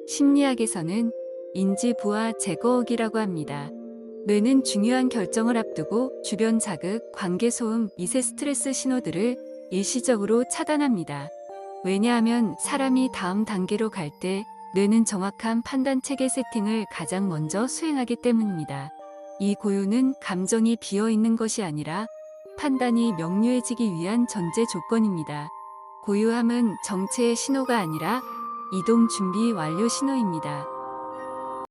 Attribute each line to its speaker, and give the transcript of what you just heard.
Speaker 1: 심리학에서는 인지 부하 제거억이라고 합니다. 뇌는 중요한 결정을 앞두고 주변 자극, 관계 소음, 미세 스트레스 신호들을 일시적으로 차단합니다. 왜냐하면 사람이 다음 단계로 갈 때 뇌는 정확한 판단 체계 세팅을 가장 먼저 수행하기 때문입니다. 이 고요는 감정이 비어 있는 것이 아니라 판단이 명료해지기 위한 전제 조건입니다. 고요함은 정체의 신호가 아니라 이동 준비 완료 신호입니다.